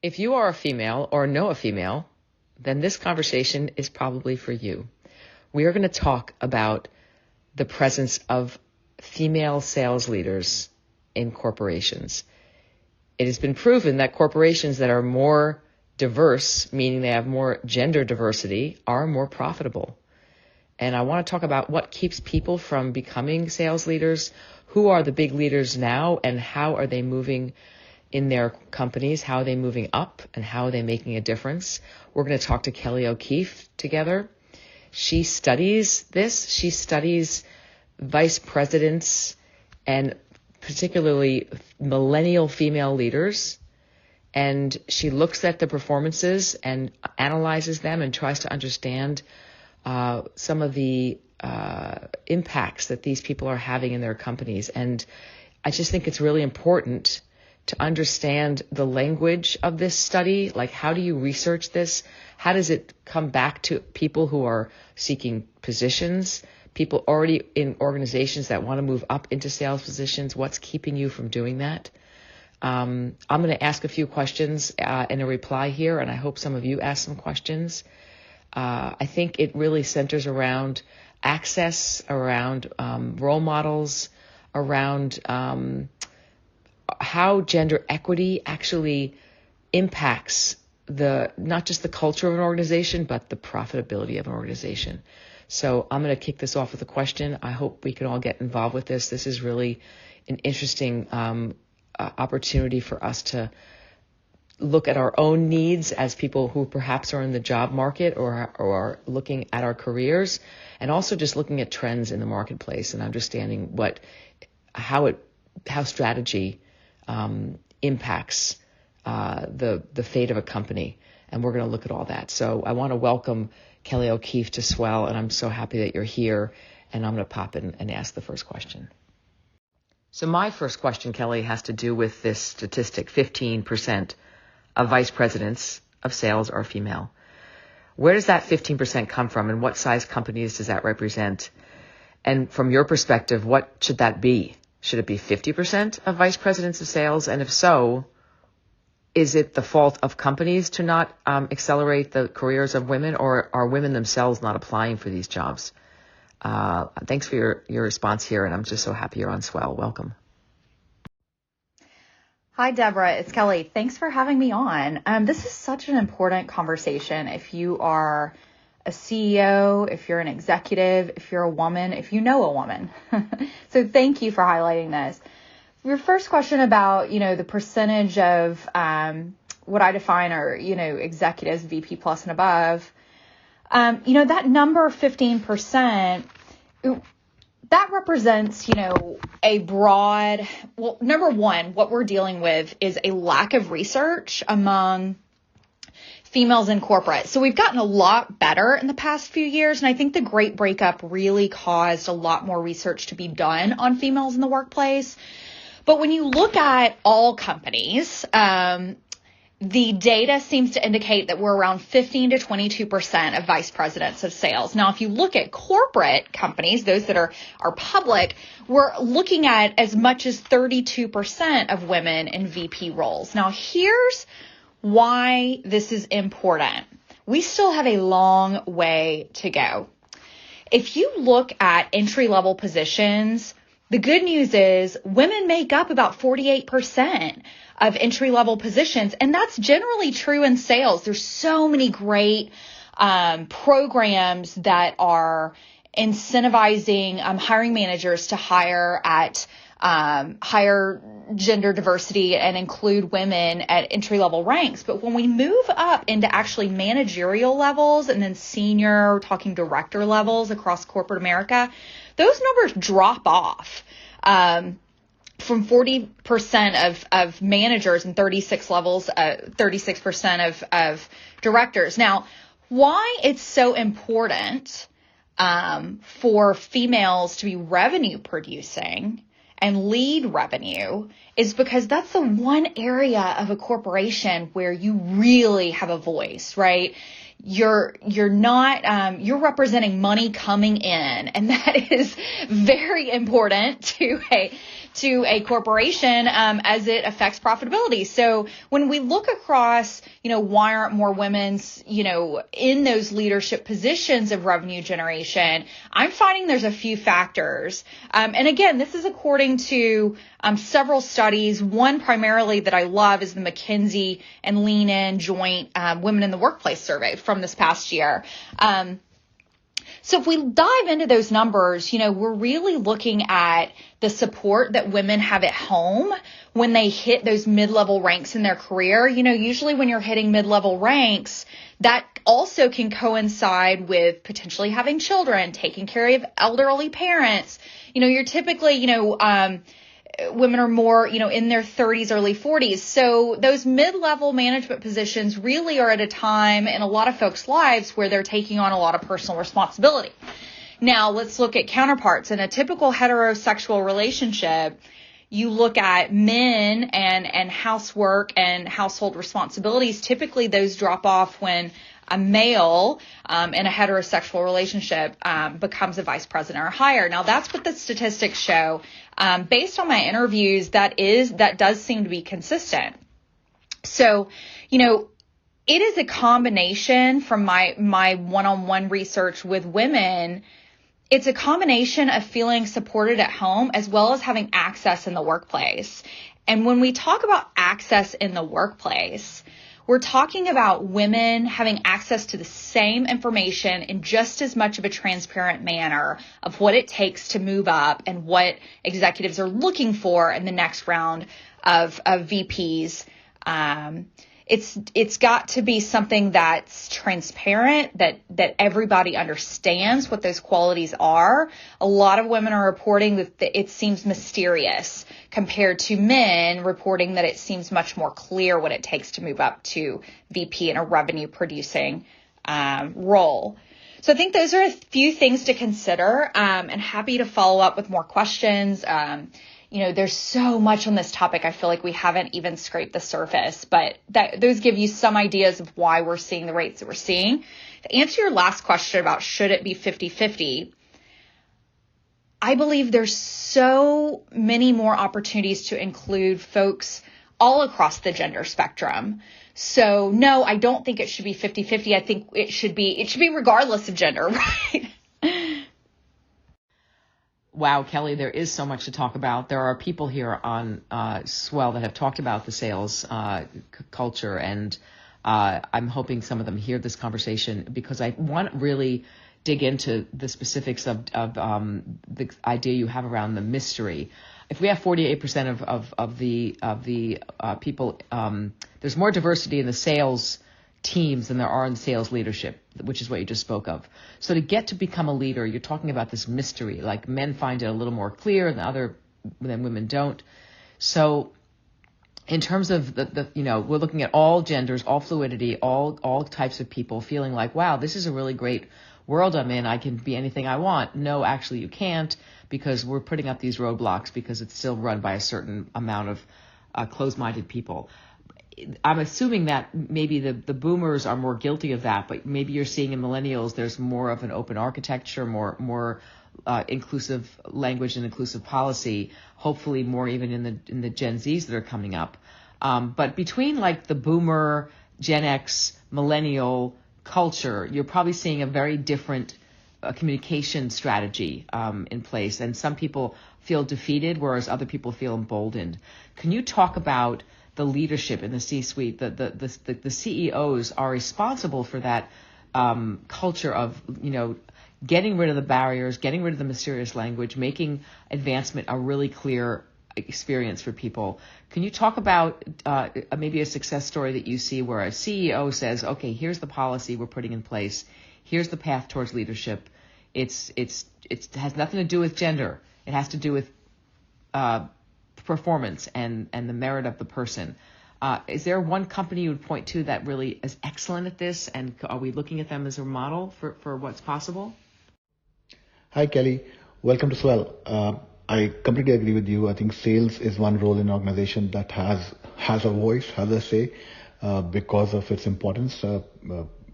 If you are a female or know a female, then this conversation is probably for you. We are going to talk about the presence of female sales leaders in corporations. It has been proven that corporations that are more diverse, meaning they have more gender diversity, are more profitable. And I want to talk about what keeps people from becoming sales leaders, who are the big leaders now, and how are they moving in their companies, how are they moving up, and how are they making a difference. We're going to talk to Kelley O'Keefe together. She studies this. She studies vice presidents and particularly millennial female leaders. And she looks at the performances and analyzes them and tries to understand some of the impacts that these people are having in their companies. And I just think it's really important to understand the language of this study. Like, how do you research this? How does it come back to people who are seeking positions, people already in organizations that want to move up into sales positions? What's keeping you from doing that? I'm going to ask a few questions in a reply here, and I hope some of you ask some questions. I think it really centers around access, around role models, around how gender equity actually impacts not just the culture of an organization, but the profitability of an organization. So I'm going to kick this off with a question. I hope we can all get involved with this. This is really an interesting opportunity for us to look at our own needs as people who perhaps are in the job market or are looking at our careers, and also just looking at trends in the marketplace and understanding how strategy impacts the fate of a company. And we're going to look at all that. So I want to welcome Kelley O'Keefe to Swell, and I'm so happy that you're here. And I'm going to pop in and ask the first question. So my first question, Kelley, has to do with this statistic: 15% of vice presidents of sales are female. Where does that 15% come from, and what size companies does that represent? And from your perspective, what should that be? Should it be 50% of vice presidents of sales? And if so, is it the fault of companies to not accelerate the careers of women, or are women themselves not applying for these jobs? Thanks for your response here, and I'm just so happy you're on Swell. Welcome. Hi, Deborah. It's Kelley. Thanks for having me on. This is such an important conversation. If you are a CEO, if you're an executive, if you're a woman, if you know a woman. So thank you for highlighting this. Your first question about, the percentage of what I define are, executives, VP plus and above. That number 15%, that represents, a broad, well, number one, what we're dealing with is a lack of research among females in corporate. So we've gotten a lot better in the past few years. And I think the Great Breakup really caused a lot more research to be done on females in the workplace. But when you look at all companies, the data seems to indicate that we're around 15 to 22% of vice presidents of sales. Now, if you look at corporate companies, those that are public, we're looking at as much as 32% of women in VP roles. Now, here's why this is important. We still have a long way to go. If you look at entry-level positions, the good news is women make up about 48% of entry-level positions, and that's generally true in sales. There's so many great programs that are incentivizing hiring managers to hire at higher gender diversity and include women at entry-level ranks. But when we move up into actually managerial levels and then senior, talking director levels across corporate America, those numbers drop off from 40% of managers and 36% of directors. Now, why it's so important for females to be revenue producing and lead revenue is because that's the one area of a corporation where you really have a voice, right? you're not, you're representing money coming in, and that is very important to a corporation, as it affects profitability. So when we look across, why aren't more women's, in those leadership positions of revenue generation, I'm finding there's a few factors. And again, this is according to several studies. One primarily that I love is the McKinsey and Lean In joint Women in the Workplace survey from this past year. So if we dive into those numbers, we're really looking at the support that women have at home when they hit those mid-level ranks in their career. Usually when you're hitting mid-level ranks, that also can coincide with potentially having children, taking care of elderly parents. You're typically, women are more, in their 30s, early 40s. So those mid-level management positions really are at a time in a lot of folks' lives where they're taking on a lot of personal responsibility. Now, let's look at counterparts. In a typical heterosexual relationship, you look at men and housework and household responsibilities. Typically, those drop off when a male in a heterosexual relationship becomes a vice president or higher. Now, that's what the statistics show. Based on my interviews, that does seem to be consistent. So, it is a combination from my one-on-one research with women. It's a combination of feeling supported at home as well as having access in the workplace. And when we talk about access in the workplace, we're talking about women having access to the same information in just as much of a transparent manner of what it takes to move up and what executives are looking for in the next round of VPs. It's got to be something that's transparent, that everybody understands what those qualities are. A lot of women are reporting that it seems mysterious compared to men reporting that it seems much more clear what it takes to move up to VP in a revenue producing role. So I think those are a few things to consider, and happy to follow up with more questions. There's so much on this topic. I feel like we haven't even scraped the surface, but those give you some ideas of why we're seeing the rates that we're seeing. To answer your last question about should it be 50-50, I believe there's so many more opportunities to include folks all across the gender spectrum. So no, I don't think it should be 50-50. I think it should be regardless of gender, right? Wow, Kelley, there is so much to talk about. There are people here on Swell that have talked about the sales culture, and I'm hoping some of them hear this conversation because I want to really dig into the specifics of the idea you have around the mystery. If we have 48% of the people, there's more diversity in the sales teams than there are in sales leadership, which is what you just spoke of. So to get to become a leader, you're talking about this mystery, like men find it a little more clear than women don't. So in terms of we're looking at all genders, all fluidity, all types of people feeling like, wow, this is a really great world I'm in. I can be anything I want. No, actually you can't, because we're putting up these roadblocks because it's still run by a certain amount of closed-minded people. I'm assuming that maybe the boomers are more guilty of that, but maybe you're seeing in millennials there's more of an open architecture, more inclusive language and inclusive policy. Hopefully more even in the Gen Zs that are coming up. But between like the boomer, Gen X, millennial culture, you're probably seeing a very different communication strategy in place, and some people feel defeated, whereas other people feel emboldened. Can you talk about the leadership in the C-suite? The CEOs are responsible for that culture of, getting rid of the barriers, getting rid of the mysterious language, making advancement a really clear experience for people. Can you talk about maybe a success story that you see where a CEO says, okay, here's the policy we're putting in place. Here's the path towards leadership. It has nothing to do with gender. It has to do with performance and the merit of the person. Is there one company you would point to that really is excellent at this, and are we looking at them as a model for what's possible? Hi, Kelley. Welcome to Swell. I completely agree with you. I think sales is one role in an organization that has a voice, has a say, because of its importance.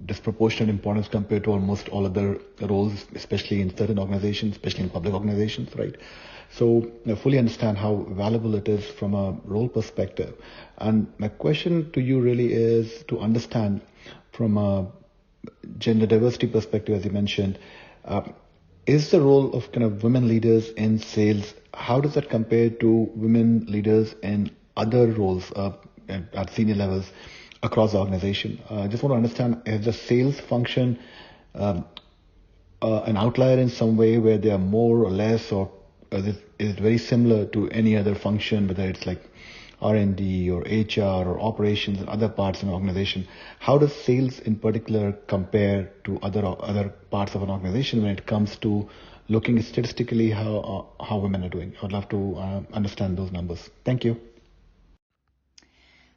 disproportionate importance compared to almost all other roles, especially in certain organizations, especially in public organizations, right? So I fully understand how valuable it is from a role perspective. And my question to you really is to understand from a gender diversity perspective, as you mentioned, is the role of kind of women leaders in sales, how does that compare to women leaders in other roles at senior levels across the organization? I just want to understand, is the sales function an outlier in some way where they are more or less, or is it very similar to any other function, whether it's like R&D or HR or operations and other parts in an organization? How does sales in particular compare to other parts of an organization when it comes to looking statistically how women are doing? I would love to understand those numbers. Thank you.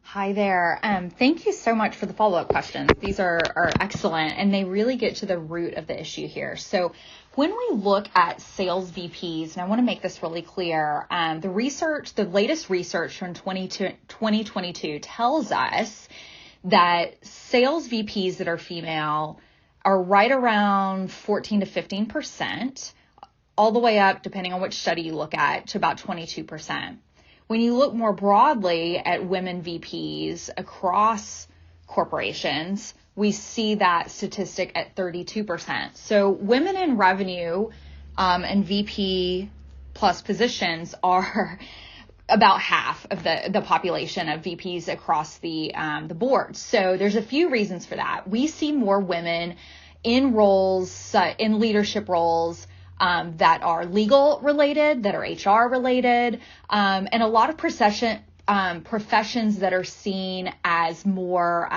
Hi there. Thank you so much for the follow-up questions. These are excellent, and they really get to the root of the issue here. So when we look at sales VPs, and I want to make this really clear, the latest research from 2022 tells us that sales VPs that are female are right around 14 to 15%, all the way up, depending on which study you look at, to about 22%. When you look more broadly at women VPs across corporations, we see that statistic at 32%. So women in revenue and VP plus positions are about half of the population of VPs across the board. So there's a few reasons for that. We see more women in roles, in leadership roles, that are legal related, that are HR related, and a lot of professions that are seen as more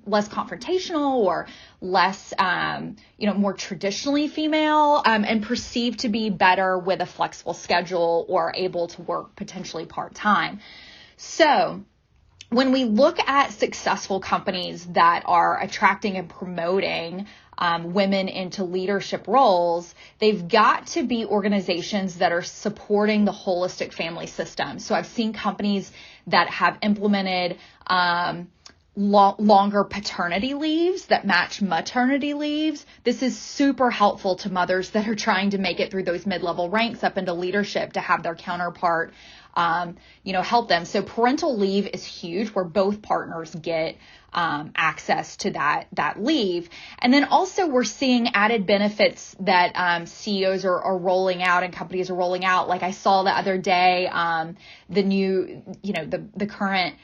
less confrontational or less more traditionally female, and perceived to be better with a flexible schedule or able to work potentially part-time. So when we look at successful companies that are attracting and promoting women into leadership roles, they've got to be organizations that are supporting the holistic family system. So I've seen companies that have implemented longer paternity leaves that match maternity leaves. This is super helpful to mothers that are trying to make it through those mid-level ranks up into leadership to have their counterpart help them. So parental leave is huge, where both partners get access to that leave. And then also we're seeing added benefits that CEOs are rolling out and companies are rolling out. Like I saw the other day, the new, the current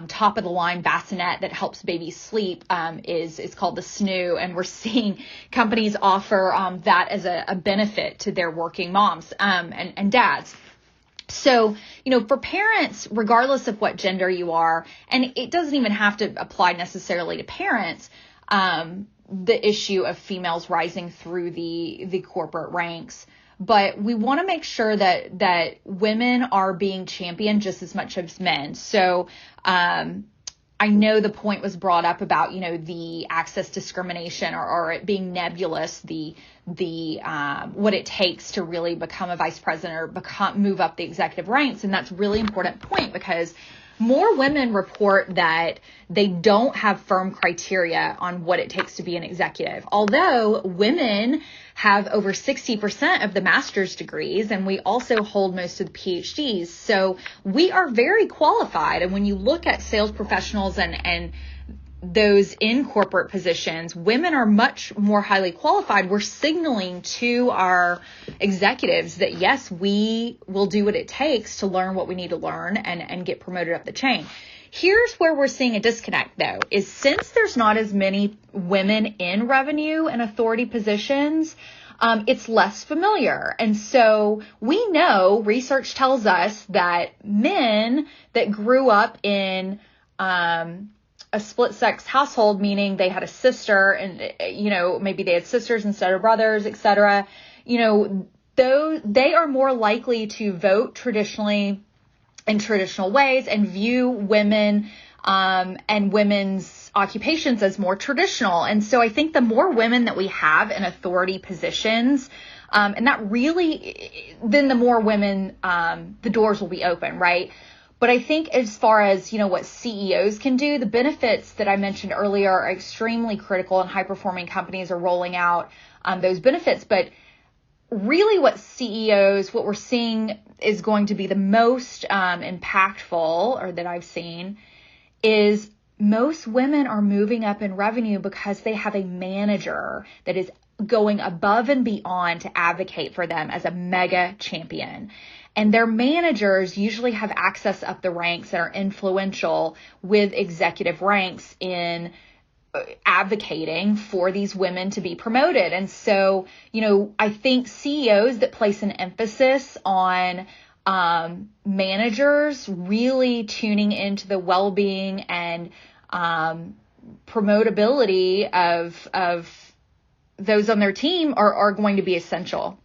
top of the line bassinet that helps babies sleep is called the SNOO, and we're seeing companies offer that as a benefit to their working moms and dads. So, for parents, regardless of what gender you are, and it doesn't even have to apply necessarily to parents, the issue of females rising through the corporate ranks. But we want to make sure that women are being championed just as much as men. So, I know the point was brought up about, the access discrimination or it being nebulous, the what it takes to really become a vice president or move up the executive ranks. And that's a really important point, because more women report that they don't have firm criteria on what it takes to be an executive. Although women have over 60% of the master's degrees, and we also hold most of the PhDs. So we are very qualified. And when you look at sales professionals and those in corporate positions, women are much more highly qualified. We're signaling to our executives that, yes, we will do what it takes to learn what we need to learn and get promoted up the chain. Here's where we're seeing a disconnect, though, is since there's not as many women in revenue and authority positions, it's less familiar. And so we know, research tells us that men that grew up in a split sex household, meaning they had a sister and, maybe they had sisters instead of brothers, et cetera, though they are more likely to vote traditionally in traditional ways and view women and women's occupations as more traditional. And so I think the more women that we have in authority positions, and that really, then the more women, the doors will be open, right? But I think as far as, what CEOs can do, the benefits that I mentioned earlier are extremely critical, and high-performing companies are rolling out those benefits. But really what we're seeing is going to be the most impactful, or that I've seen, is most women are moving up in revenue because they have a manager that is going above and beyond to advocate for them as a mega champion. And their managers usually have access up the ranks and are influential with executive ranks in advocating for these women to be promoted. And so, I think CEOs that place an emphasis on managers really tuning into the well-being and promotability of those on their team are going to be essential.